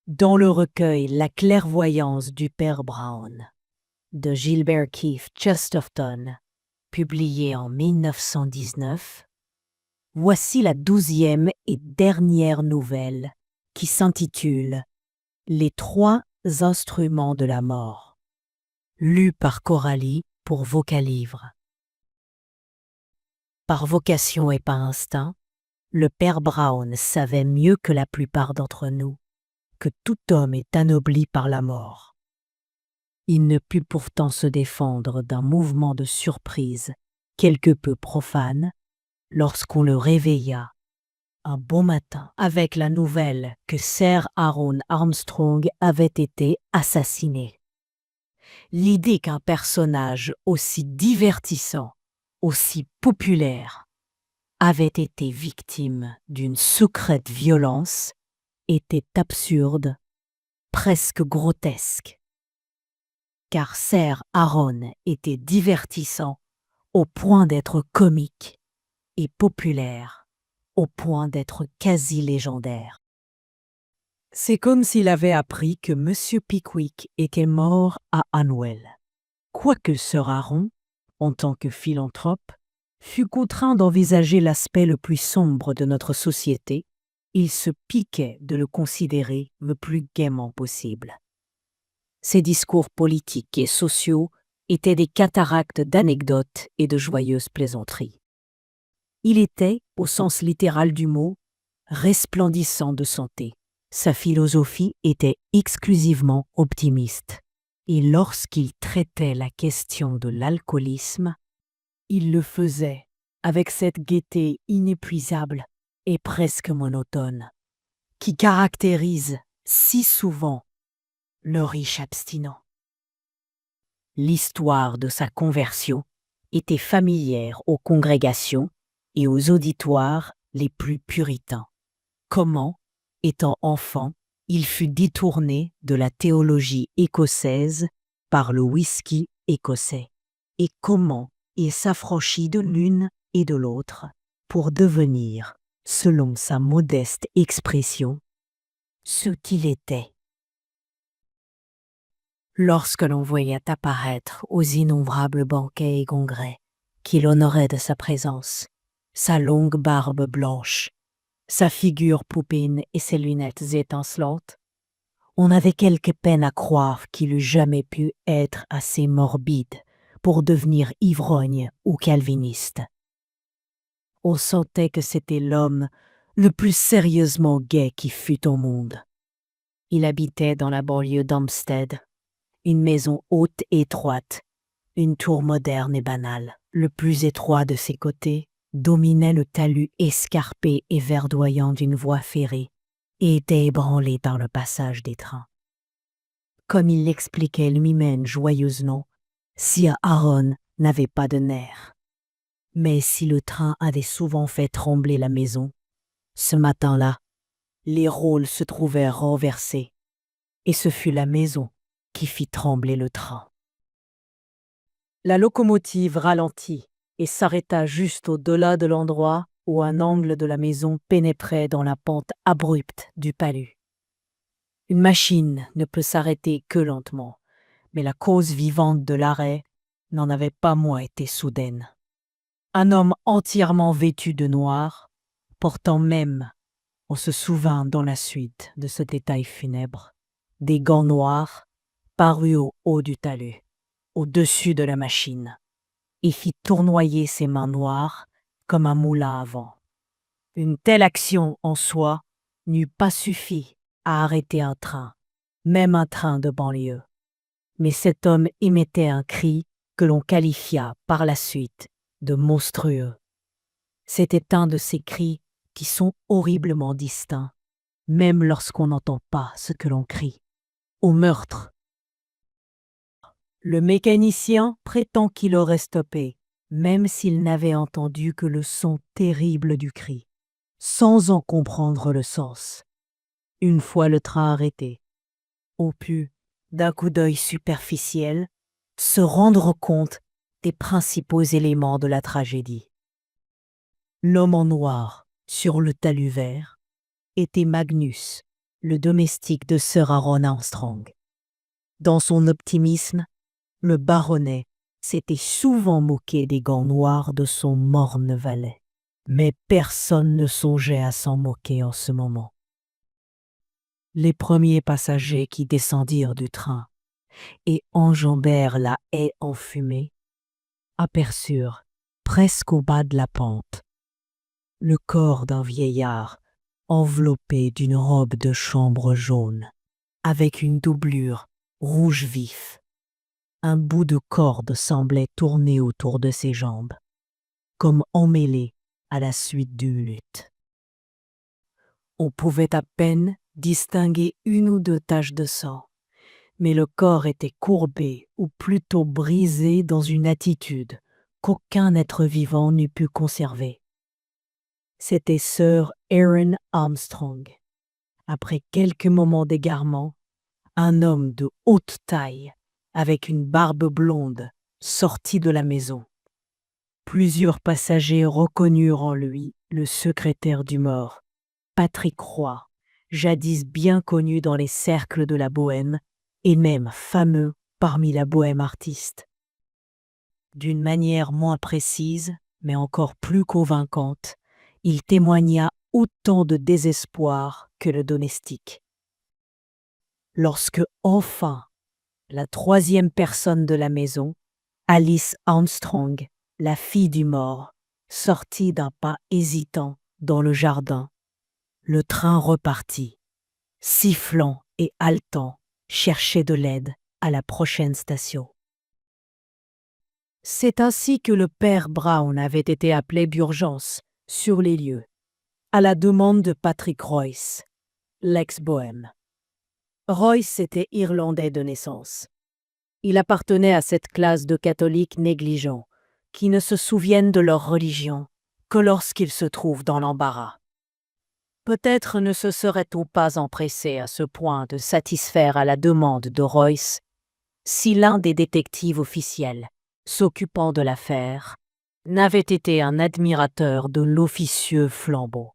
Dans le recueil La clairvoyance du père Brown de Gilbert Keith Chesterton, publié en 1919, voici la 12e et dernière nouvelle qui s'intitule Les trois instruments de la mort, lue par Coralie pour Vocalivre. Par vocation et par instinct, le père Brown savait mieux que la plupart d'entre nous que tout homme est anobli par la mort. Il ne put pourtant se défendre d'un mouvement de surprise quelque peu profane lorsqu'on le réveilla un bon matin avec la nouvelle que Sir Aaron Armstrong avait été assassiné. L'idée qu'un personnage aussi divertissant, aussi populaire, avait été victime d'une secrète violence était absurde, presque grotesque. Car Sir Aaron était divertissant au point d'être comique et populaire au point d'être quasi légendaire. C'est comme s'il avait appris que M. Pickwick était mort à Hanwell. Quoique Sir Aaron, en tant que philanthrope, fût contraint d'envisager l'aspect le plus sombre de notre société, il se piquait de le considérer le plus gaiement possible. Ses discours politiques et sociaux étaient des cataractes d'anecdotes et de joyeuses plaisanteries. Il était, au sens littéral du mot, resplendissant de santé. Sa philosophie était exclusivement optimiste. Et lorsqu'il traitait la question de l'alcoolisme, il le faisait avec cette gaieté inépuisable et presque monotone, qui caractérise si souvent le riche abstinent. L'histoire de sa conversion était familière aux congrégations et aux auditoires les plus puritains. Comment, étant enfant, il fut détourné de la théologie écossaise par le whisky écossais, et comment il s'affranchit de l'une et de l'autre pour devenir, selon sa modeste expression, ce qu'il était. Lorsque l'on voyait apparaître aux innombrables banquets et congrès qui l'honoraient de sa présence, sa longue barbe blanche, sa figure poupine et ses lunettes étincelantes, on avait quelque peine à croire qu'il eût jamais pu être assez morbide pour devenir ivrogne ou calviniste. On sentait que c'était l'homme le plus sérieusement gai qui fût au monde. Il habitait dans la banlieue d'Hampstead, une maison haute et étroite, une tour moderne et banale. Le plus étroit de ses côtés dominait le talus escarpé et verdoyant d'une voie ferrée et était ébranlé par le passage des trains. Comme il l'expliquait lui-même joyeusement, Sir Aaron n'avait pas de nerfs. Mais si le train avait souvent fait trembler la maison, ce matin-là, les rôles se trouvèrent renversés, et ce fut la maison qui fit trembler le train. La locomotive ralentit et s'arrêta juste au-delà de l'endroit où un angle de la maison pénétrait dans la pente abrupte du talus. Une machine ne peut s'arrêter que lentement, mais la cause vivante de l'arrêt n'en avait pas moins été soudaine. Un homme entièrement vêtu de noir, portant même, on se souvint dans la suite de ce détail funèbre, des gants noirs, parut au haut du talus, au-dessus de la machine, et fit tournoyer ses mains noires comme un moulin à vent. Une telle action en soi n'eût pas suffi à arrêter un train, même un train de banlieue. Mais cet homme émettait un cri que l'on qualifia par la suite de monstrueux. C'était un de ces cris qui sont horriblement distincts, même lorsqu'on n'entend pas ce que l'on crie. Au meurtre. Le mécanicien prétend qu'il aurait stoppé, même s'il n'avait entendu que le son terrible du cri, sans en comprendre le sens. Une fois le train arrêté, on put, d'un coup d'œil superficiel, se rendre compte des principaux éléments de la tragédie. L'homme en noir, sur le talus vert, était Magnus, le domestique de Sir Aaron Armstrong. Dans son optimisme, le baronnet s'était souvent moqué des gants noirs de son morne valet. Mais personne ne songeait à s'en moquer en ce moment. Les premiers passagers qui descendirent du train et enjambèrent la haie enfumée aperçurent, presque au bas de la pente, le corps d'un vieillard enveloppé d'une robe de chambre jaune, avec une doublure rouge vif. Un bout de corde semblait tourner autour de ses jambes, comme emmêlé à la suite d'une lutte. On pouvait à peine distinguer une ou deux taches de sang, mais le corps était courbé ou plutôt brisé dans une attitude qu'aucun être vivant n'eût pu conserver. C'était Sir Aaron Armstrong. Après quelques moments d'égarement, un homme de haute taille, avec une barbe blonde, sortit de la maison. Plusieurs passagers reconnurent en lui le secrétaire du mort, Patrick Roy, jadis bien connu dans les cercles de la Bohème et même fameux parmi la Bohème artiste. D'une manière moins précise, mais encore plus convaincante, il témoigna autant de désespoir que le domestique. Lorsque, enfin, la troisième personne de la maison, Alice Armstrong, la fille du mort, sortit d'un pas hésitant dans le jardin, le train repartit, sifflant et haletant, chercher de l'aide à la prochaine station. C'est ainsi que le père Brown avait été appelé d'urgence sur les lieux, à la demande de Patrick Royce, l'ex-bohème. Royce était irlandais de naissance. Il appartenait à cette classe de catholiques négligents qui ne se souviennent de leur religion que lorsqu'ils se trouvent dans l'embarras. Peut-être ne se serait-on pas empressé à ce point de satisfaire à la demande de Royce si l'un des détectives officiels s'occupant de l'affaire n'avait été un admirateur de l'officieux Flambeau.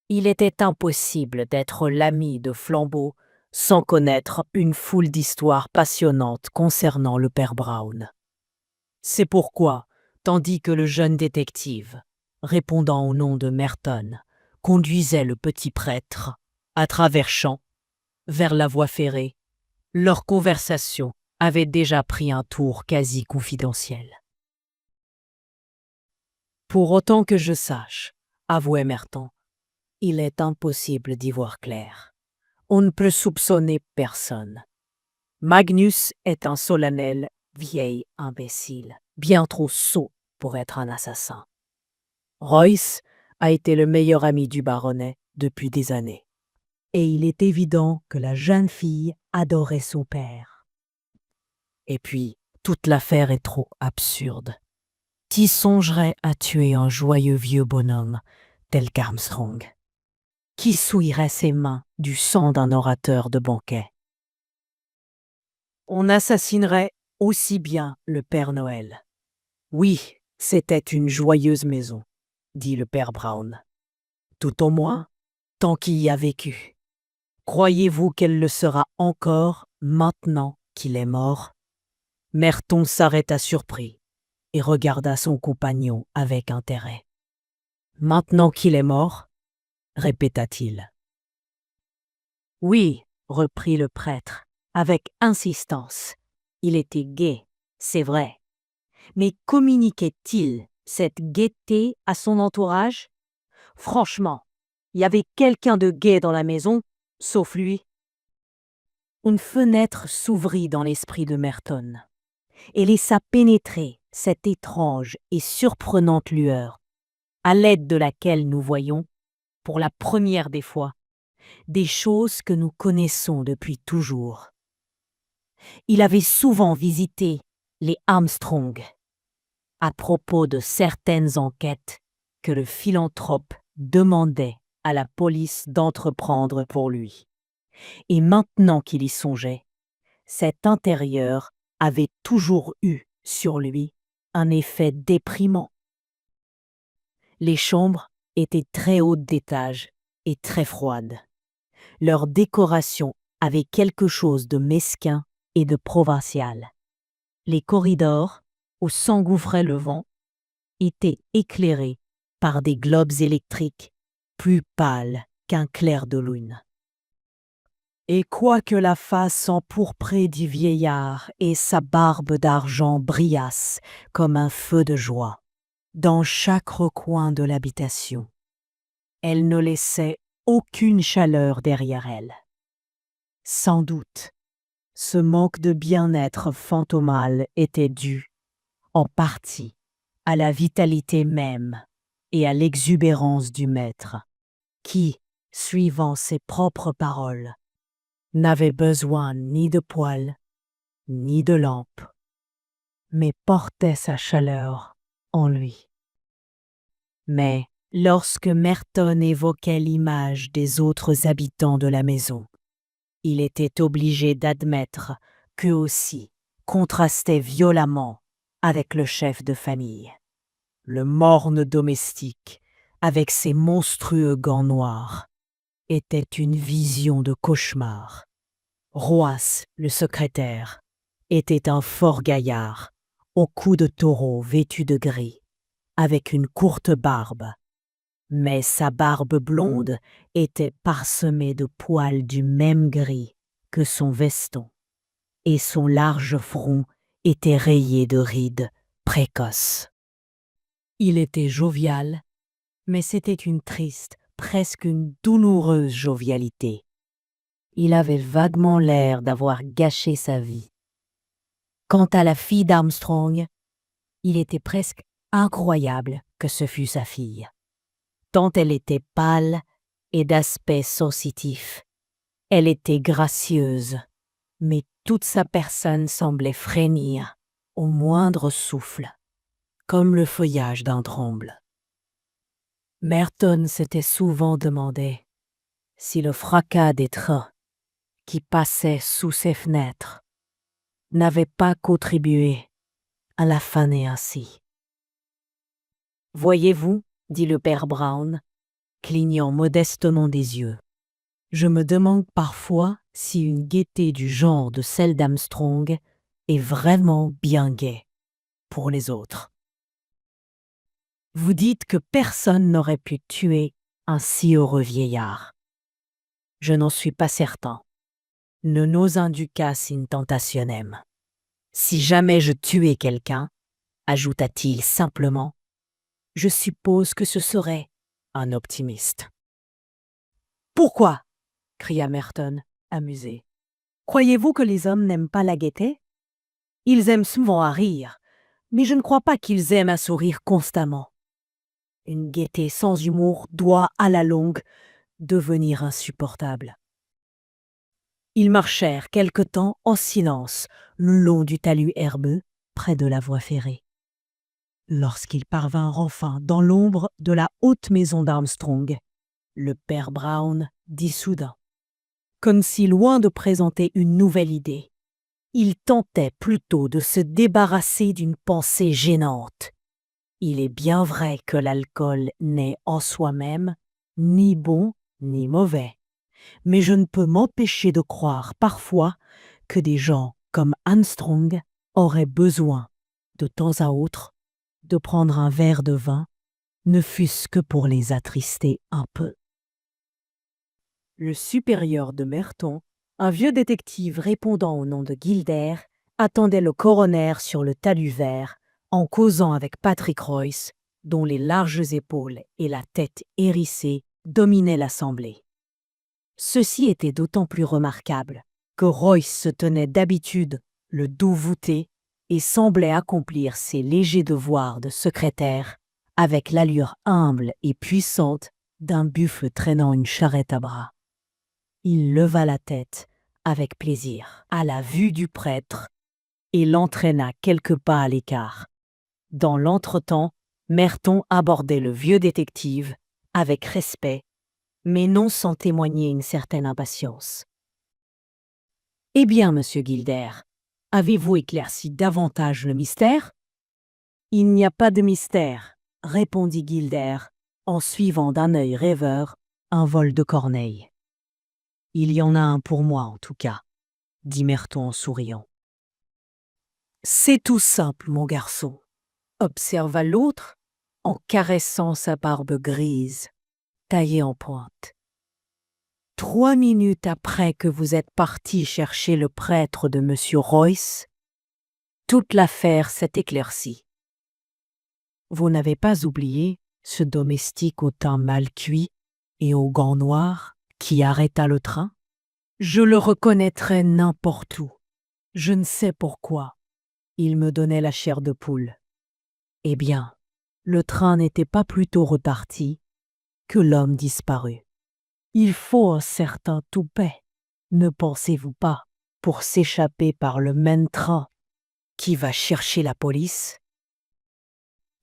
Il était impossible d'être l'ami de Flambeau sans connaître une foule d'histoires passionnantes concernant le père Brown. C'est pourquoi, tandis que le jeune détective, répondant au nom de Merton, conduisait le petit prêtre, à travers champs, vers la voie ferrée, leur conversation avait déjà pris un tour quasi confidentiel. Pour autant que je sache, avouait Merton, il est impossible d'y voir clair. On ne peut soupçonner personne. Magnus est un solennel vieil imbécile, bien trop sot pour être un assassin. Royce a été le meilleur ami du baronnet depuis des années. Et il est évident que la jeune fille adorait son père. Et puis, toute l'affaire est trop absurde. Qui songerait à tuer un joyeux vieux bonhomme tel qu'Armstrong? Qui souillerait ses mains du sang d'un orateur de banquet? On assassinerait aussi bien le Père Noël. Oui, c'était une joyeuse maison, dit le père Brown. Tout au moins, tant qu'il y a vécu. Croyez-vous qu'elle le sera encore maintenant qu'il est mort? Merton s'arrêta surpris et regarda son compagnon avec intérêt. Maintenant qu'il est mort, répéta-t-il. Oui, reprit le prêtre, avec insistance. Il était gai, c'est vrai. Mais communiquait-il cette gaieté à son entourage? Franchement, y avait quelqu'un de gai dans la maison, sauf lui. Une fenêtre s'ouvrit dans l'esprit de Merton et laissa pénétrer cette étrange et surprenante lueur, à l'aide de laquelle nous voyons, pour la première des fois, des choses que nous connaissons depuis toujours. Il avait souvent visité les Armstrong à propos de certaines enquêtes que le philanthrope demandait à la police d'entreprendre pour lui. Et maintenant qu'il y songeait, cet intérieur avait toujours eu sur lui un effet déprimant. Les chambres étaient très hautes d'étage et très froides. Leur décoration avait quelque chose de mesquin et de provincial. Les corridors, où s'engouffrait le vent, étaient éclairés par des globes électriques plus pâles qu'un clair de lune. Et quoique la face empourprée du vieillard et sa barbe d'argent brillassent comme un feu de joie, dans chaque recoin de l'habitation, elle ne laissait aucune chaleur derrière elle. Sans doute, ce manque de bien-être fantomal était dû, en partie, à la vitalité même et à l'exubérance du maître, qui, suivant ses propres paroles, n'avait besoin ni de poêle, ni de lampe, mais portait sa chaleur en lui. Mais lorsque Merton évoquait l'image des autres habitants de la maison, il était obligé d'admettre qu'eux aussi contrastaient violemment avec le chef de famille. Le morne domestique, avec ses monstrueux gants noirs, était une vision de cauchemar. Roas, le secrétaire, était un fort gaillard, au cou de taureau vêtu de gris, avec une courte barbe. Mais sa barbe blonde était parsemée de poils du même gris que son veston, et son large front était rayé de rides précoces. Il était jovial, mais c'était une triste, presque une douloureuse jovialité. Il avait vaguement l'air d'avoir gâché sa vie. Quant à la fille d'Armstrong, il était presque incroyable que ce fût sa fille, tant elle était pâle et d'aspect sensitif. Elle était gracieuse, mais toute sa personne semblait frémir au moindre souffle, comme le feuillage d'un tremble. Merton s'était souvent demandé si le fracas des trains qui passaient sous ses fenêtres n'avait pas contribué à la faner ainsi. « Voyez-vous, dit le père Brown, clignant modestement des yeux, je me demande parfois si une gaieté du genre de celle d'Armstrong est vraiment bien gaie pour les autres. Vous dites que personne n'aurait pu tuer un si heureux vieillard. Je n'en suis pas certain. Ne nos inducas in tentationem. Si jamais je tuais quelqu'un, ajouta-t-il simplement, je suppose que ce serait un optimiste. Pourquoi? Cria Merton, amusé. Croyez-vous que les hommes n'aiment pas la gaieté? Ils aiment souvent à rire, mais je ne crois pas qu'ils aiment à sourire constamment. Une gaieté sans humour doit, à la longue, devenir insupportable. Ils marchèrent quelque temps en silence le long du talus herbeux près de la voie ferrée. Lorsqu'ils parvinrent enfin dans l'ombre de la haute maison d'Armstrong, le père Brown dit soudain, comme si loin de présenter une nouvelle idée, il tentait plutôt de se débarrasser d'une pensée gênante. Il est bien vrai que l'alcool n'est en soi-même ni bon ni mauvais, mais je ne peux m'empêcher de croire parfois que des gens comme Armstrong auraient besoin, de temps à autre, de prendre un verre de vin, ne fût-ce que pour les attrister un peu. Le supérieur de Merton, un vieux détective répondant au nom de Gilder, attendait le coroner sur le talus vert, en causant avec Patrick Royce, dont les larges épaules et la tête hérissée dominaient l'assemblée. Ceci était d'autant plus remarquable que Royce se tenait d'habitude le dos voûté et semblait accomplir ses légers devoirs de secrétaire avec l'allure humble et puissante d'un buffle traînant une charrette à bras. Il leva la tête avec plaisir à la vue du prêtre et l'entraîna quelques pas à l'écart. Dans l'entretemps, Merton abordait le vieux détective avec respect, mais non sans témoigner une certaine impatience. « Eh bien, monsieur Gilder, avez-vous éclairci davantage le mystère ?»« Il n'y a pas de mystère, » répondit Gilder, en suivant d'un œil rêveur un vol de corneille. Il y en a un pour moi, en tout cas, dit Merton en souriant. C'est tout simple, mon garçon, observa l'autre en caressant sa barbe grise, taillée en pointe. 3 minutes après que vous êtes parti chercher le prêtre de M. Royce, toute l'affaire s'est éclaircie. Vous n'avez pas oublié ce domestique au teint mal cuit et aux gants noirs qui arrêta le train? Je le reconnaîtrais n'importe où. Je ne sais pourquoi. Il me donnait la chair de poule. Eh bien, le train n'était pas plus tôt reparti que l'homme disparut. Il faut un certain toupet, ne pensez-vous pas, pour s'échapper par le même train qui va chercher la police?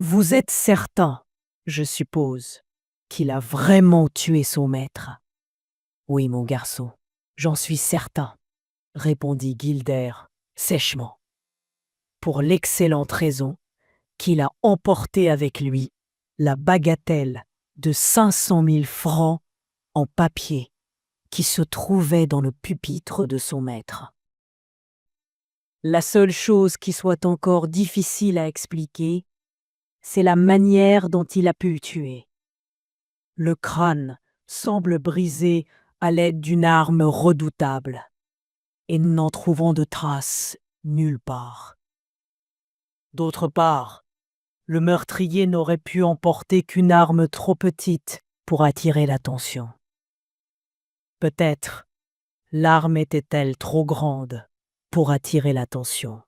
Vous êtes certain, je suppose, qu'il a vraiment tué son maître? Oui, mon garçon, j'en suis certain, répondit Guilder sèchement. Pour l'excellente raison qu'il a emporté avec lui la bagatelle de 500 000 francs en papier qui se trouvait dans le pupitre de son maître. La seule chose qui soit encore difficile à expliquer, c'est la manière dont il a pu tuer. Le crâne semble brisé à l'aide d'une arme redoutable, et nous n'en trouvons de traces nulle part. D'autre part, le meurtrier n'aurait pu emporter qu'une arme trop petite pour attirer l'attention. Peut-être l'arme était-elle trop grande pour attirer l'attention,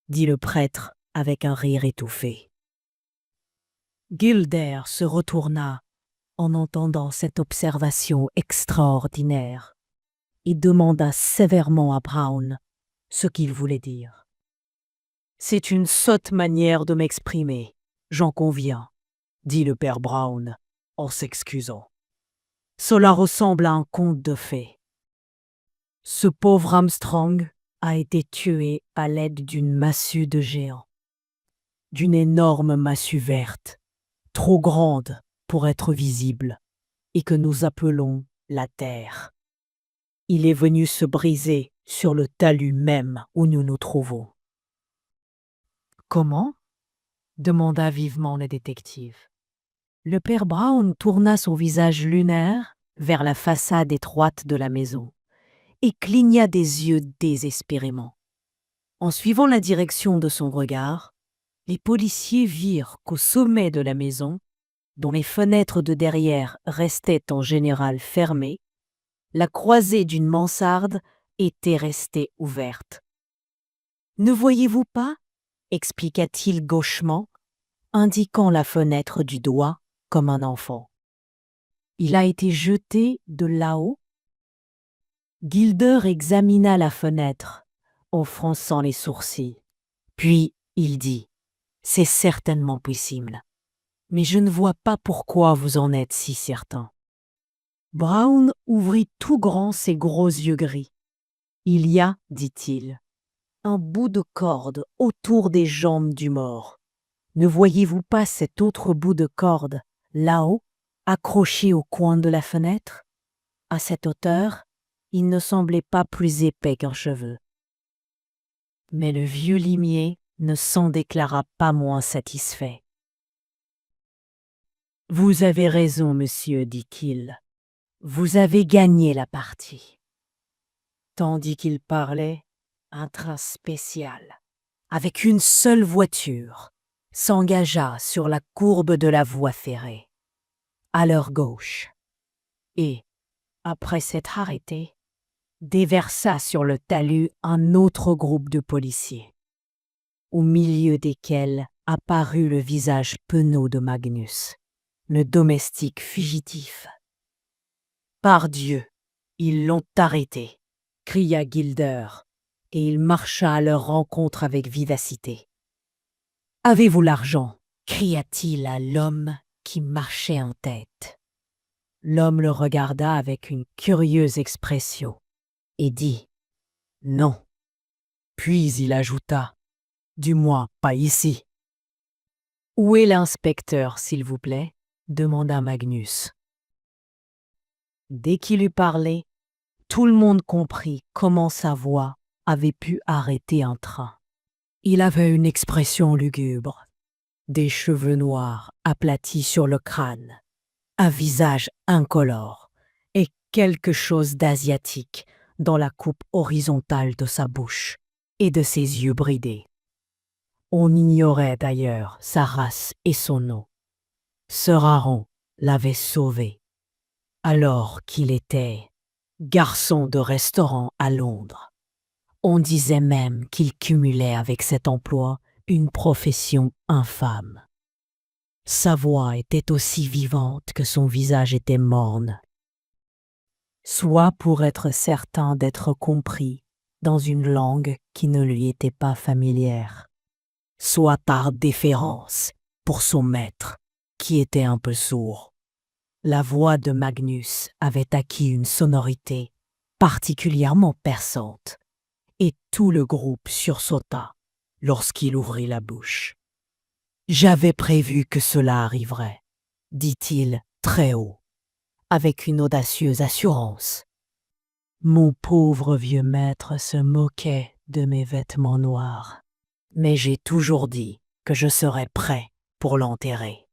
dit le prêtre avec un rire étouffé. Guilder se retourna en entendant cette observation extraordinaire et demanda sévèrement à Brown ce qu'il voulait dire. C'est une sotte manière de m'exprimer, j'en conviens, dit le père Brown en s'excusant. Cela ressemble à un conte de fées. Ce pauvre Armstrong a été tué à l'aide d'une massue de géant, d'une énorme massue verte, trop grande pour être visible, et que nous appelons la terre. Il est venu se briser sur le talus même où nous nous trouvons. Comment? Demanda vivement le détective. Le père Brown tourna son visage lunaire vers la façade étroite de la maison et cligna des yeux désespérément. En suivant la direction de son regard, les policiers virent qu'au sommet de la maison, dont les fenêtres de derrière restaient en général fermées, la croisée d'une mansarde était restée ouverte. « Ne voyez-vous pas » expliqua-t-il gauchement, indiquant la fenêtre du doigt comme un enfant. « Il a été jeté de là-haut » Guilder examina la fenêtre, en fronçant les sourcils. Puis il dit « C'est certainement possible. Mais je ne vois pas pourquoi vous en êtes si certain. » Brown ouvrit tout grand ses gros yeux gris. « Il y a, dit-il, un bout de corde autour des jambes du mort. Ne voyez-vous pas cet autre bout de corde, là-haut, accroché au coin de la fenêtre? À cette hauteur, il ne semblait pas plus épais qu'un cheveu. » Mais le vieux limier ne s'en déclara pas moins satisfait. « Vous avez raison, monsieur, dit-il. Vous avez gagné la partie. » Tandis qu'il parlait, un train spécial, avec une seule voiture, s'engagea sur la courbe de la voie ferrée, à leur gauche, et, après s'être arrêté, déversa sur le talus un autre groupe de policiers, au milieu desquels apparut le visage penaud de Magnus, le domestique fugitif. « Pardieu, ils l'ont arrêté !» cria Guilder, et il marcha à leur rencontre avec vivacité. « Avez-vous l'argent » cria-t-il à l'homme qui marchait en tête. L'homme le regarda avec une curieuse expression et dit « Non ». Puis il ajouta « Du moins, pas ici. »« Où est l'inspecteur, s'il vous plaît » demanda Magnus. Dès qu'il eut parlé, Tout le monde comprit comment sa voix avait pu arrêter un train. Il avait une expression lugubre, des cheveux noirs aplatis sur le crâne, un visage incolore et quelque chose d'asiatique dans la coupe horizontale de sa bouche et de ses yeux bridés. On ignorait d'ailleurs sa race et son nom. Sir Aaron l'avait sauvé, alors qu'il était garçon de restaurant à Londres. On disait même qu'il cumulait avec cet emploi une profession infâme. Sa voix était aussi vivante que son visage était morne. Soit pour être certain d'être compris dans une langue qui ne lui était pas familière, soit par déférence pour son maître, qui était un peu sourd. La voix de Magnus avait acquis une sonorité particulièrement perçante, et tout le groupe sursauta lorsqu'il ouvrit la bouche. « J'avais prévu que cela arriverait, » dit-il très haut, avec une audacieuse assurance. Mon pauvre vieux maître se moquait de mes vêtements noirs, mais j'ai toujours dit que je serais prêt pour l'enterrer.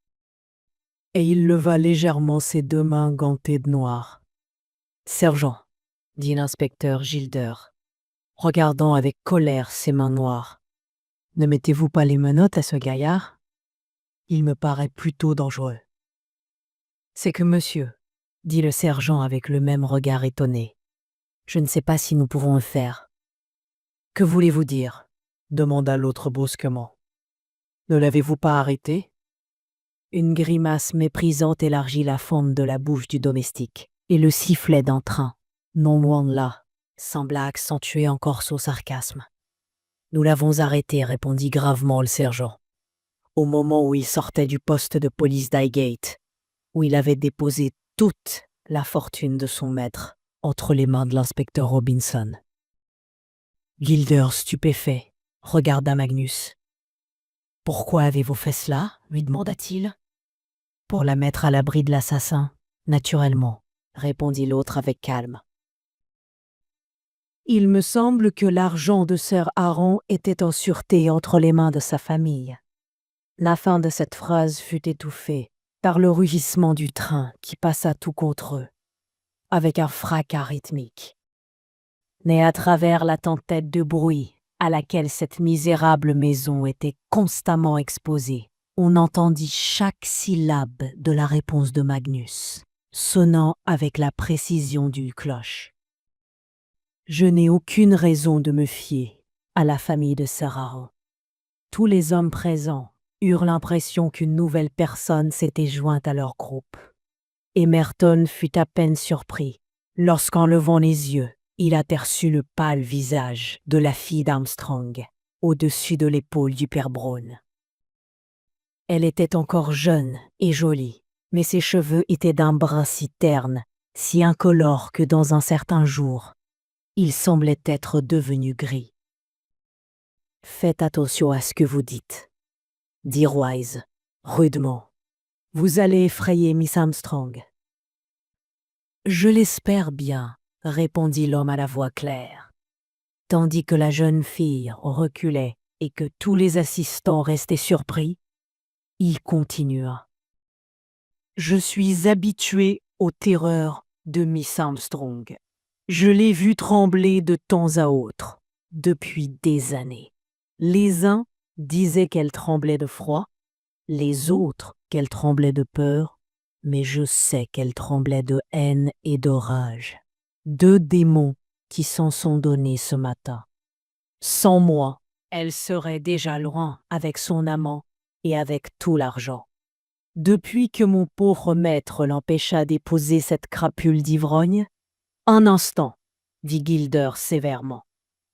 Et il leva légèrement ses deux mains gantées de noir. « Sergent, » dit l'inspecteur Gilder, regardant avec colère ses mains noires, « ne mettez-vous pas les menottes à ce gaillard? Il me paraît plutôt dangereux. »« C'est que monsieur, » dit le sergent avec le même regard étonné, « je ne sais pas si nous pouvons le faire. »« Que voulez-vous dire ?» demanda l'autre brusquement. « Ne l'avez-vous pas arrêté ?» Une grimace méprisante élargit la forme de la bouche du domestique, et le sifflet d'un train, non loin de là, sembla accentuer encore son sarcasme. « Nous l'avons arrêté, » répondit gravement le sergent, au moment où il sortait du poste de police d'Highgate, où il avait déposé toute la fortune de son maître entre les mains de l'inspecteur Robinson. Gilder, stupéfait, regarda Magnus. « Pourquoi avez-vous fait cela ?» lui demanda-t-il. « Pour la mettre à l'abri de l'assassin, naturellement, » répondit l'autre avec calme. « Il me semble que l'argent de Sir Aaron était en sûreté entre les mains de sa famille. » La fin de cette phrase fut étouffée par le rugissement du train qui passa tout contre eux, avec un fracas rythmique. Mais à travers la tempête de bruit à laquelle cette misérable maison était constamment exposée, on entendit chaque syllabe de la réponse de Magnus, sonnant avec la précision d'une cloche. « Je n'ai aucune raison de me fier à la famille de Sir Aaron. » Tous les hommes présents eurent l'impression qu'une nouvelle personne s'était jointe à leur groupe. Emerton fut à peine surpris lorsqu'en levant les yeux, il aperçut le pâle visage de la fille d'Armstrong au-dessus de l'épaule du père Brown. Elle était encore jeune et jolie, mais ses cheveux étaient d'un brun si terne, si incolore que dans un certain jour, ils semblaient être devenus gris. « Faites attention à ce que vous dites, » dit Wise, rudement. « Vous allez effrayer Miss Armstrong. »« Je l'espère bien, » répondit l'homme à la voix claire, tandis que la jeune fille reculait et que tous les assistants restaient surpris. Il continua. « Je suis habitué aux terreurs de Miss Armstrong. Je l'ai vue trembler de temps à autre, depuis des années. Les uns disaient qu'elle tremblait de froid, les autres qu'elle tremblait de peur, mais je sais qu'elle tremblait de haine et de rage. 2 démons qui s'en sont donnés ce matin. Sans moi, elle serait déjà loin avec son amant et avec tout l'argent. Depuis que mon pauvre maître l'empêcha d'épouser cette crapule d'ivrogne, un instant, dit Gilder sévèrement.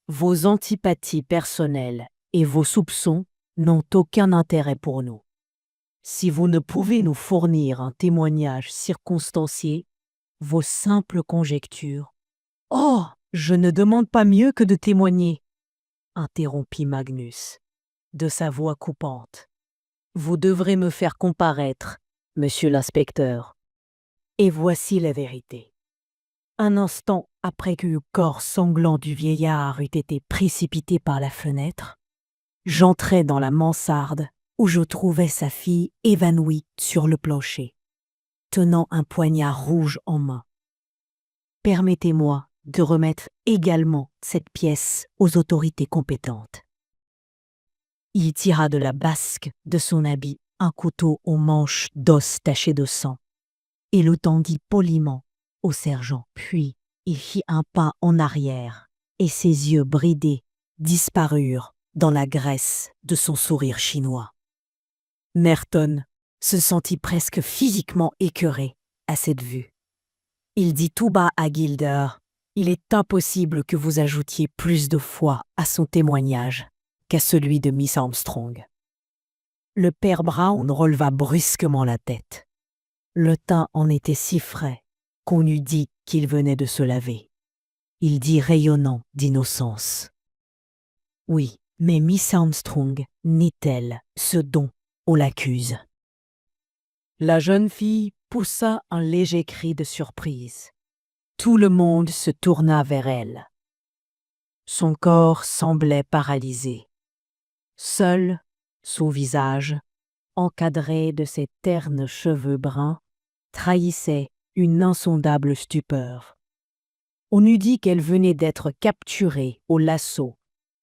Vos antipathies personnelles et vos soupçons n'ont aucun intérêt pour nous. Si vous ne pouvez nous fournir un témoignage circonstancié, vos simples conjectures... « Oh, je ne demande pas mieux que de témoigner, » interrompit Magnus, de sa voix coupante. « Vous devrez me faire comparaître, monsieur l'inspecteur. Et voici la vérité. Un instant après que le corps sanglant du vieillard eût été précipité par la fenêtre, j'entrai dans la mansarde où je trouvai sa fille évanouie sur le plancher, tenant un poignard rouge en main. Permettez-moi de remettre également cette pièce aux autorités compétentes. Il tira de la basque de son habit un couteau aux manches d'os taché de sang et le tendit poliment au sergent. Puis il fit un pas en arrière et ses yeux bridés disparurent dans la graisse de son sourire chinois. Merton se sentit presque physiquement écœuré à cette vue. Il dit tout bas à Gilder « Il est impossible que vous ajoutiez plus de foi à son témoignage qu'à celui de Miss Armstrong. » Le père Brown releva brusquement la tête. Le teint en était si frais qu'on eût dit qu'il venait de se laver. Il dit rayonnant d'innocence. « Oui, mais Miss Armstrong nie-t-elle ce dont on l'accuse ?» La jeune fille poussa un léger cri de surprise. Tout le monde se tourna vers elle. Son corps semblait paralysé. Seul son visage, encadré de ses ternes cheveux bruns, trahissait une insondable stupeur. On eût dit qu'elle venait d'être capturée au lasso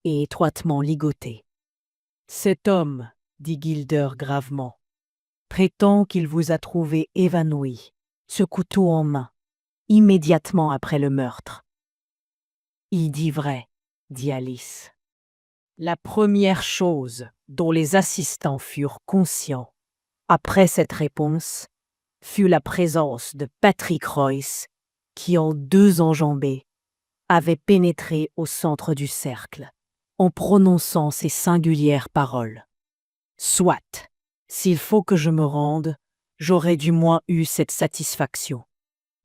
et étroitement ligotée. « Cet homme, dit Gilder gravement, prétend qu'il vous a trouvé évanoui, ce couteau en main, immédiatement après le meurtre. »« Il dit vrai, dit Alice. La première chose dont les assistants furent conscients, après cette réponse, fut la présence de Patrick Royce, qui en 2 enjambées, avait pénétré au centre du cercle, en prononçant ces singulières paroles. « Soit, s'il faut que je me rende, j'aurais du moins eu cette satisfaction. »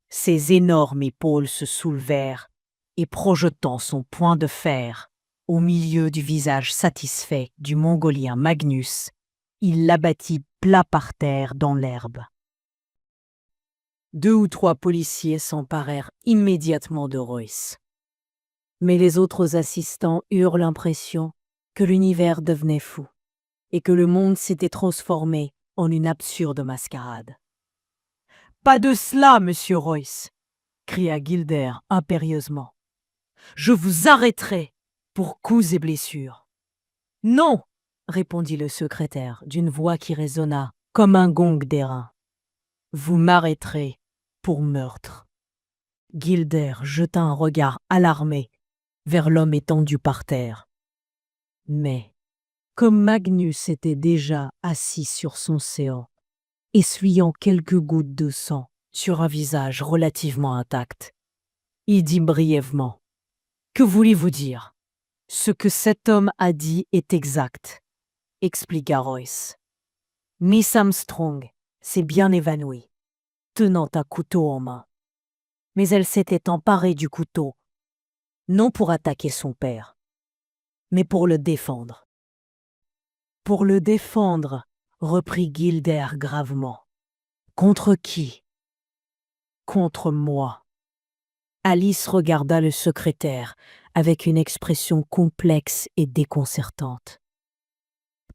Ses énormes épaules se soulevèrent, et projetant son poing de fer au milieu du visage satisfait du Mongolien Magnus, il l'abattit plat par terre dans l'herbe. 2 ou 3 policiers s'emparèrent immédiatement de Royce. Mais les autres assistants eurent l'impression que l'univers devenait fou et que le monde s'était transformé en une absurde mascarade. « Pas de cela, monsieur Royce !» cria Gilder impérieusement. « Je vous arrêterai pour coups et blessures. »« Non !» répondit le secrétaire d'une voix qui résonna comme un gong d'airain. « Vous m'arrêterez pour meurtre. » Gilder jeta un regard alarmé vers l'homme étendu par terre. Mais, comme Magnus était déjà assis sur son séant, essuyant quelques gouttes de sang sur un visage relativement intact, il dit brièvement « Que voulez-vous dire ? Ce que cet homme a dit est exact, » expliqua Royce. Miss Armstrong s'est bien évanouie, tenant un couteau en main. Mais elle s'était emparée du couteau, non pour attaquer son père, mais pour le défendre. « Pour le défendre, » reprit Gilder gravement. « Contre qui ? » ?»« Contre moi. » Alice regarda le secrétaire avec une expression complexe et déconcertante.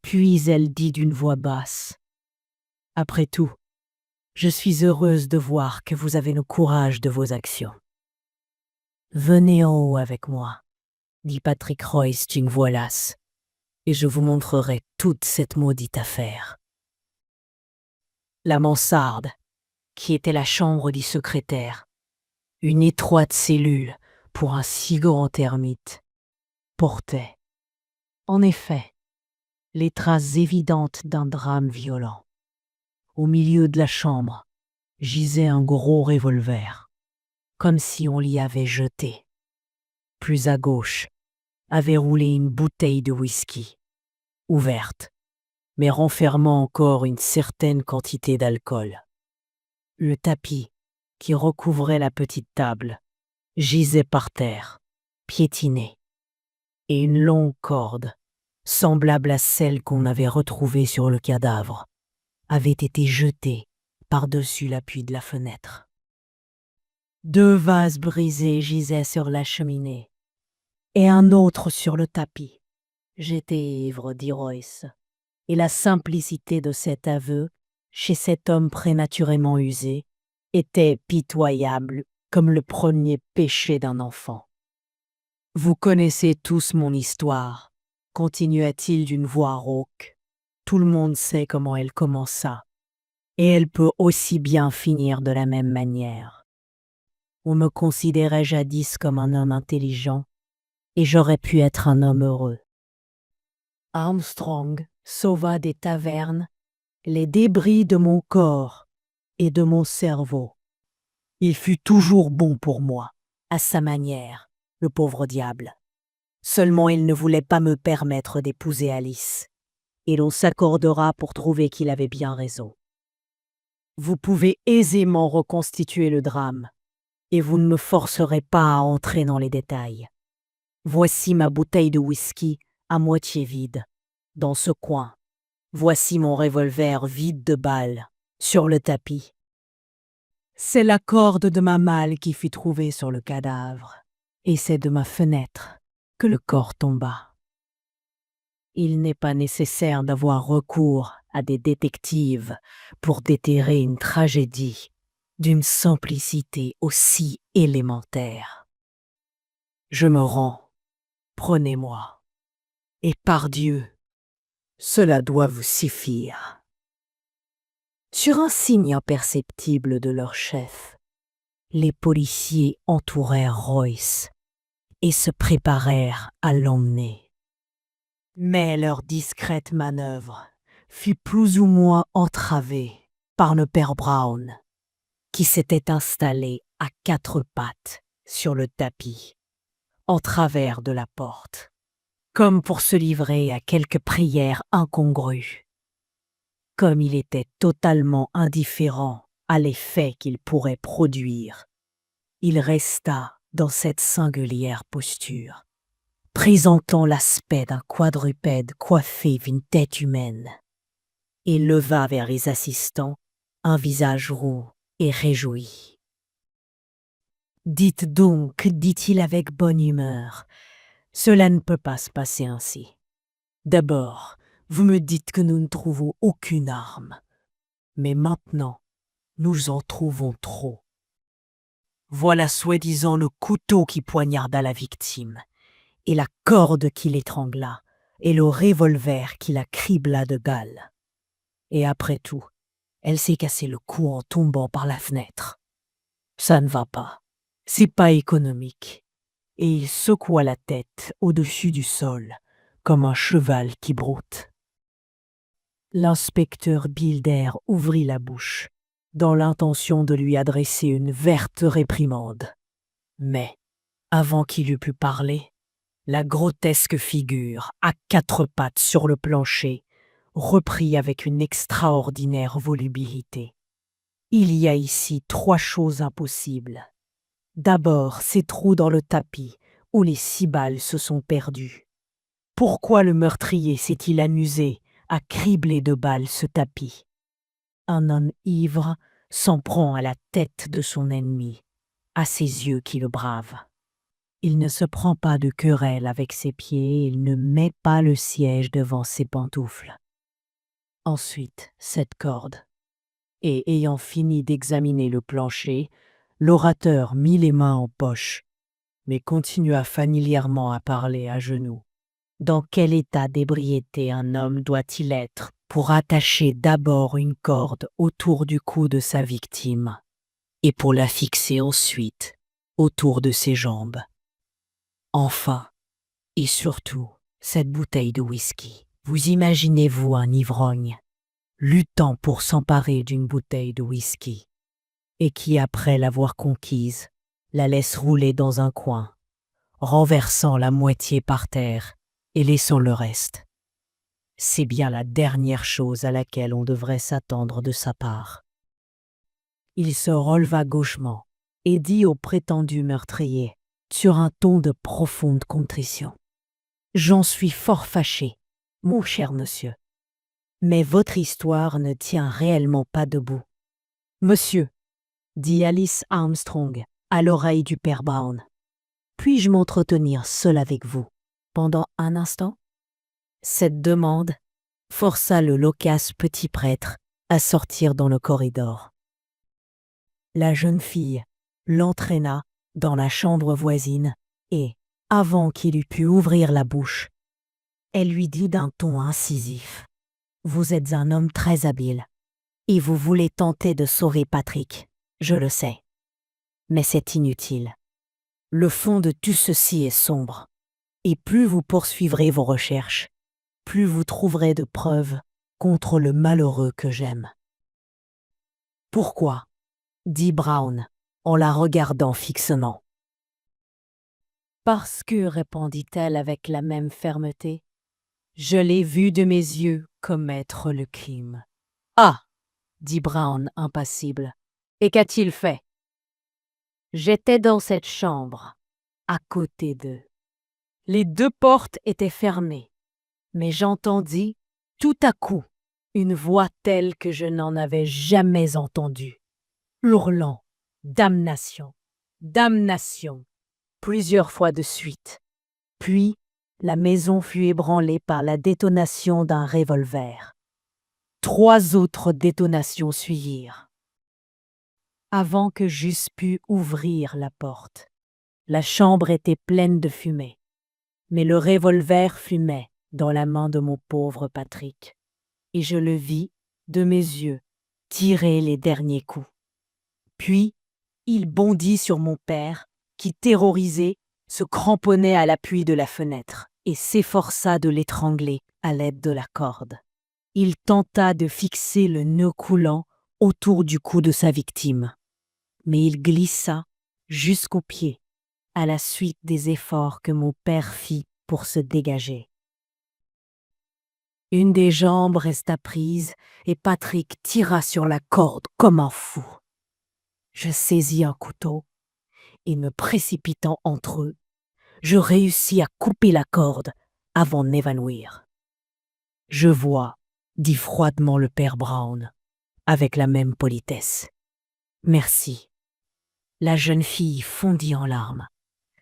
Puis elle dit d'une voix basse : « Après tout, je suis heureuse de voir que vous avez le courage de vos actions. »« Venez en haut avec moi, » dit Patrick Royce d'une voix lasse, « et je vous montrerai toute cette maudite affaire. » La mansarde, qui était la chambre du secrétaire, une étroite cellule pour un si grand ermite, portait, en effet, les traces évidentes d'un drame violent. Au milieu de la chambre gisait un gros revolver, comme si on l'y avait jeté. Plus à gauche avait roulé une bouteille de whisky, ouverte, mais renfermant encore une certaine quantité d'alcool. Le tapis qui recouvrait la petite table gisait par terre, piétiné, et une longue corde, semblable à celle qu'on avait retrouvée sur le cadavre, avait été jetée par-dessus l'appui de la fenêtre. 2 vases brisés gisaient sur la cheminée, et un autre sur le tapis. J'étais ivre, dit Royce, et la simplicité de cet aveu, chez cet homme prématurément usé, était pitoyable comme le premier péché d'un enfant. Vous connaissez tous mon histoire, continua-t-il d'une voix rauque. Tout le monde sait comment elle commença, et elle peut aussi bien finir de la même manière. On me considérait jadis comme un homme intelligent, et j'aurais pu être un homme heureux. Armstrong sauva des tavernes les débris de mon corps et de mon cerveau. Il fut toujours bon pour moi, à sa manière, le pauvre diable. Seulement il ne voulait pas me permettre d'épouser Alice, et l'on s'accordera pour trouver qu'il avait bien raison. Vous pouvez aisément reconstituer le drame, et vous ne me forcerez pas à entrer dans les détails. Voici ma bouteille de whisky à moitié vide, dans ce coin. Voici mon revolver vide de balles, sur le tapis. C'est la corde de ma malle qui fut trouvée sur le cadavre, et c'est de ma fenêtre que le corps tomba. Il n'est pas nécessaire d'avoir recours à des détectives pour déterrer une tragédie d'une simplicité aussi élémentaire. Je me rends, prenez-moi, et par Dieu, cela doit vous suffire. Sur un signe imperceptible de leur chef, les policiers entourèrent Royce et se préparèrent à l'emmener. Mais leur discrète manœuvre fut plus ou moins entravée par le père Brown, qui s'était installé à 4 pattes sur le tapis, en travers de la porte, comme pour se livrer à quelque prière incongrue. Comme il était totalement indifférent à l'effet qu'il pourrait produire, il resta dans cette singulière posture, présentant l'aspect d'un quadrupède coiffé d'une tête humaine, et leva vers les assistants un visage roux et réjoui. « Dites donc, dit-il avec bonne humeur, cela ne peut pas se passer ainsi. D'abord, vous me dites que nous ne trouvons aucune arme, mais maintenant, nous en trouvons trop. Voilà soi-disant le couteau qui poignarda la victime, et la corde qui l'étrangla, et le revolver qui la cribla de balles. Et après tout, elle s'est cassé le cou en tombant par la fenêtre. Ça ne va pas, c'est pas économique. Et il secoua la tête au-dessus du sol, comme un cheval qui broute. L'inspecteur Bilder ouvrit la bouche, dans l'intention de lui adresser une verte réprimande. Mais, avant qu'il eût pu parler, la grotesque figure, à 4 pattes sur le plancher, reprit avec une extraordinaire volubilité. Il y a ici 3 choses impossibles. D'abord, ces trous dans le tapis, où les 6 balles se sont perdues. Pourquoi le meurtrier s'est-il amusé à cribler de balles ce tapis? Un homme ivre s'en prend à la tête de son ennemi, à ses yeux qui le bravent. Il ne se prend pas de querelle avec ses pieds, il ne met pas le siège devant ses pantoufles. Ensuite, cette corde. Et ayant fini d'examiner le plancher, l'orateur mit les mains en poche, mais continua familièrement à parler à genoux. Dans quel état d'ébriété un homme doit-il être pour attacher d'abord une corde autour du cou de sa victime et pour la fixer ensuite autour de ses jambes? Enfin, et surtout, cette bouteille de whisky. Vous imaginez-vous un ivrogne luttant pour s'emparer d'une bouteille de whisky et qui, après l'avoir conquise, la laisse rouler dans un coin, renversant la moitié par terre et laissant le reste? C'est bien la dernière chose à laquelle on devrait s'attendre de sa part. Il se releva gauchement et dit au prétendu meurtrier, sur un ton de profonde contrition: « J'en suis fort fâché, mon cher monsieur. Mais votre histoire ne tient réellement pas debout. »« Monsieur, dit Alice Armstrong, à l'oreille du père Brown. Puis-je m'entretenir seul avec vous pendant un instant? Cette demande força le loquace petit prêtre à sortir dans le corridor. La jeune fille l'entraîna dans la chambre voisine et, avant qu'il eût pu ouvrir la bouche, elle lui dit d'un ton incisif: « Vous êtes un homme très habile, et vous voulez tenter de sauver Patrick, je le sais. Mais c'est inutile. Le fond de tout ceci est sombre, et plus vous poursuivrez vos recherches, plus vous trouverez de preuves contre le malheureux que j'aime. » « Pourquoi ?» dit Brown, en la regardant fixement. « Parce que, répondit-elle avec la même fermeté, je l'ai vu de mes yeux commettre le crime. »« Ah !» dit Brown, impassible. « Et qu'a-t-il fait ?»« J'étais dans cette chambre, à côté d'eux. Les deux portes étaient fermées, mais j'entendis, tout à coup, une voix telle que je n'en avais jamais entendue, hurlant « Damnation! Damnation !» plusieurs fois de suite. Puis, la maison fut ébranlée par la détonation d'un revolver. 3 autres détonations suivirent. Avant que j'eusse pu ouvrir la porte, la chambre était pleine de fumée, mais le revolver fumait dans la main de mon pauvre Patrick, et je le vis, de mes yeux, tirer les derniers coups. Puis, il bondit sur mon père, qui, terrorisé, se cramponnait à l'appui de la fenêtre et s'efforça de l'étrangler à l'aide de la corde. Il tenta de fixer le nœud coulant autour du cou de sa victime, mais il glissa jusqu'aux pieds à la suite des efforts que mon père fit pour se dégager. Une des jambes resta prise et Patrick tira sur la corde comme un fou. Je saisis un couteau et, me précipitant entre eux, je réussis à couper la corde avant de m'évanouir. « Je vois, » dit froidement le père Brown, avec la même politesse. « Merci. » La jeune fille fondit en larmes,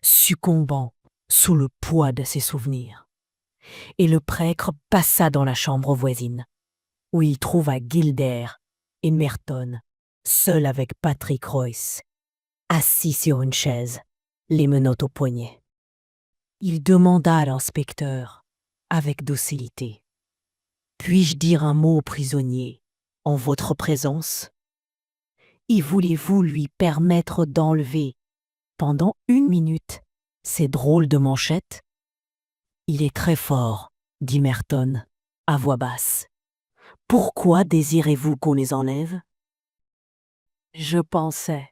succombant sous le poids de ses souvenirs. Et le prêtre passa dans la chambre voisine, où il trouva Gilder et Merton, seuls avec Patrick Royce, assis sur une chaise, les menottes au poignet. Il demanda à l'inspecteur, avec docilité: « Puis-je dire un mot au prisonnier, en votre présence? Et voulez-vous lui permettre d'enlever, pendant 1 minute, ces drôles de manchettes? » « Il est très fort, » dit Merton, à voix basse. « Pourquoi désirez-vous qu'on les enlève? » « Je pensais, »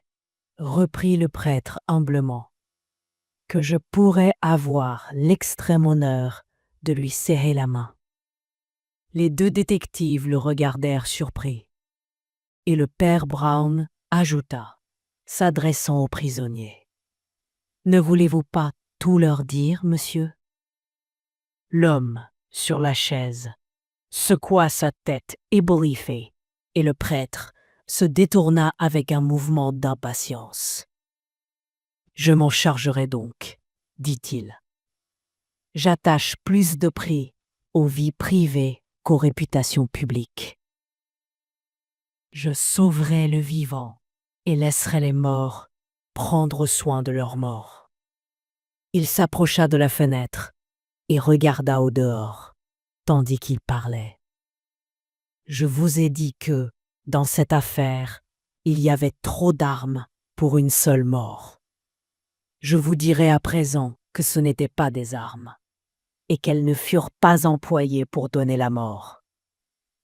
reprit le prêtre humblement, « que je pourrais avoir l'extrême honneur de lui serrer la main. » Les 2 détectives le regardèrent surpris, et le père Brown ajouta, s'adressant au prisonnier: « Ne voulez-vous pas tout leur dire, monsieur? » L'homme, sur la chaise, secoua sa tête ébouriffée, et le prêtre se détourna avec un mouvement d'impatience. « Je m'en chargerai donc, » dit-il. « J'attache plus de prix aux vies privées qu'aux réputations publiques. Je sauverai le vivant et laisserai les morts prendre soin de leurs morts. » Il s'approcha de la fenêtre et regarda au dehors, tandis qu'il parlait. « Je vous ai dit que, dans cette affaire, il y avait trop d'armes pour une seule mort. Je vous dirai à présent que ce n'étaient pas des armes, et qu'elles ne furent pas employées pour donner la mort.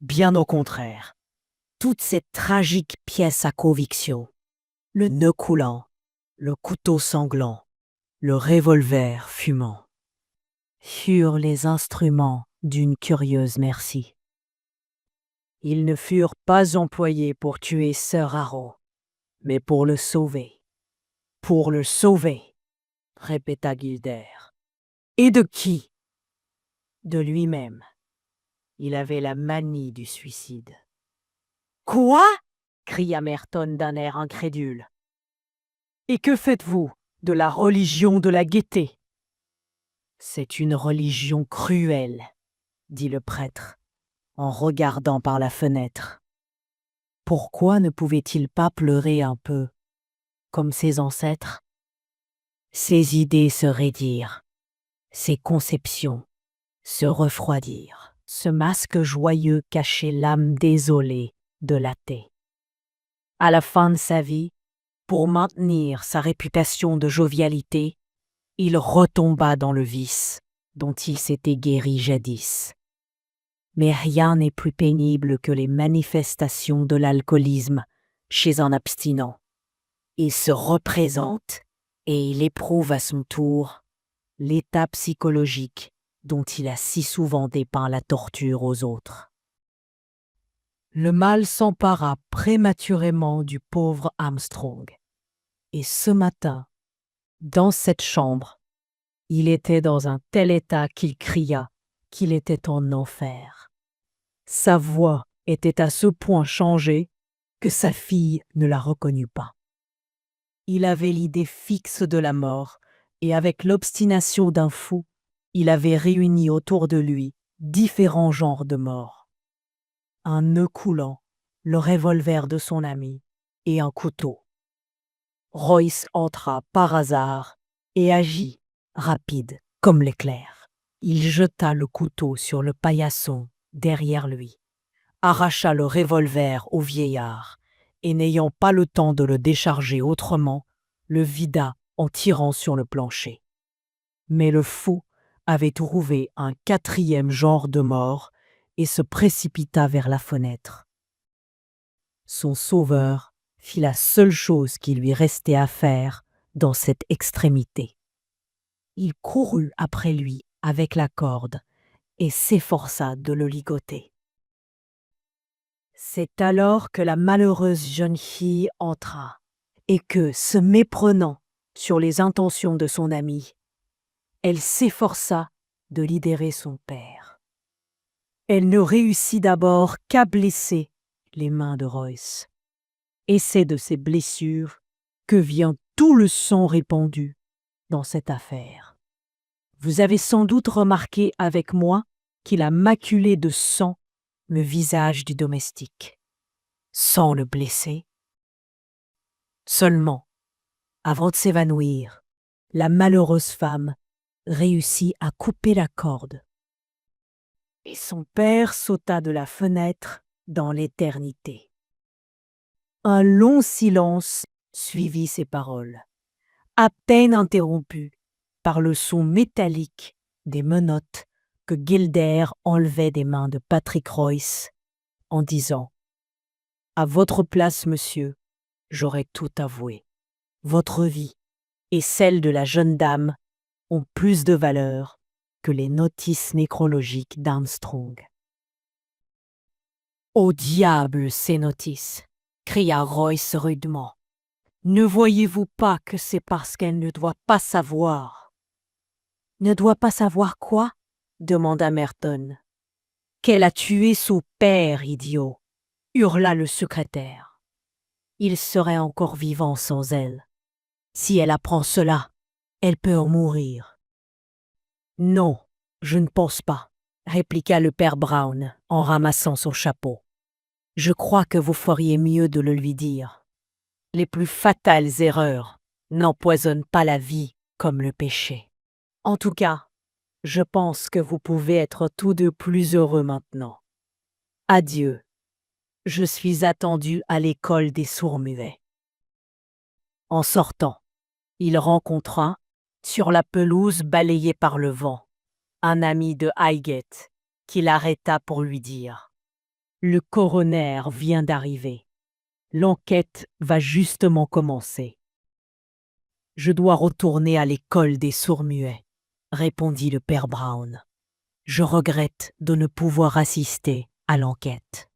Bien au contraire, toutes ces tragiques pièces à conviction, le nœud coulant, le couteau sanglant, le revolver fumant, furent les instruments d'une curieuse merci. Ils ne furent pas employés pour tuer Sir Harrow, mais pour le sauver. »« Pour le sauver !» répéta Gilder. « Et de qui? » ?»« De lui-même. Il avait la manie du suicide. »« Quoi ?» cria Merton d'un air incrédule. Et que faites-vous de la religion de la gaieté? C'est une religion cruelle, dit le prêtre, en regardant par la fenêtre. Pourquoi ne pouvait-il pas pleurer un peu, comme ses ancêtres? Ses idées se raidirent, ses conceptions se refroidirent. Ce masque joyeux cachait l'âme désolée de l'athée. À la fin de sa vie, pour maintenir sa réputation de jovialité, il retomba dans le vice dont il s'était guéri jadis. Mais rien n'est plus pénible que les manifestations de l'alcoolisme chez un abstinent. Il se représente et il éprouve à son tour l'état psychologique dont il a si souvent dépeint la torture aux autres. Le mal s'empara prématurément du pauvre Armstrong. Et ce matin, dans cette chambre, il était dans un tel état qu'il cria qu'il était en enfer. Sa voix était à ce point changée que sa fille ne la reconnut pas. Il avait l'idée fixe de la mort, et avec l'obstination d'un fou, il avait réuni autour de lui différents genres de mort. Un nœud coulant, le revolver de son ami et un couteau. Royce entra par hasard et agit, rapide comme l'éclair. Il jeta le couteau sur le paillasson derrière lui, arracha le revolver au vieillard et n'ayant pas le temps de le décharger autrement, le vida en tirant sur le plancher. Mais le fou avait trouvé un quatrième genre de mort et se précipita vers la fenêtre. Son sauveur fit la seule chose qui lui restait à faire dans cette extrémité. Il courut après lui avec la corde et s'efforça de le ligoter. C'est alors que la malheureuse jeune fille entra et que, se méprenant sur les intentions de son ami, elle s'efforça de libérer son père. Elle ne réussit d'abord qu'à blesser les mains de Royce. Et c'est de ces blessures que vient tout le sang répandu dans cette affaire. Vous avez sans doute remarqué avec moi qu'il a maculé de sang le visage du domestique, sans le blesser. Seulement, avant de s'évanouir, la malheureuse femme réussit à couper la corde. Et son père sauta de la fenêtre dans l'éternité. Un long silence suivit ces paroles, à peine interrompu par le son métallique des menottes que Gilder enlevait des mains de Patrick Royce en disant « À votre place, monsieur, j'aurais tout avoué. Votre vie et celle de la jeune dame ont plus de valeur que les notices nécrologiques d'Armstrong. » « Au diable, ces notices !» cria Royce rudement. « Ne voyez-vous pas que c'est parce qu'elle ne doit pas savoir ?» « Ne doit pas savoir quoi ?» demanda Merton. « Qu'elle a tué son père, idiot !» hurla le secrétaire. « Il serait encore vivant sans elle. Si elle apprend cela, elle peut en mourir. »« Non, je ne pense pas, » répliqua le père Brown en ramassant son chapeau. « Je crois que vous feriez mieux de le lui dire. Les plus fatales erreurs n'empoisonnent pas la vie comme le péché. En tout cas, je pense que vous pouvez être tous deux plus heureux maintenant. Adieu. Je suis attendu à l'école des sourds-muets. » En sortant, il rencontra, sur la pelouse balayée par le vent, un ami de Highgate qui l'arrêta pour lui dire « Le coroner vient d'arriver. L'enquête va justement commencer. »« Je dois retourner à l'école des sourds-muets, » répondit le père Brown. « Je regrette de ne pouvoir assister à l'enquête. »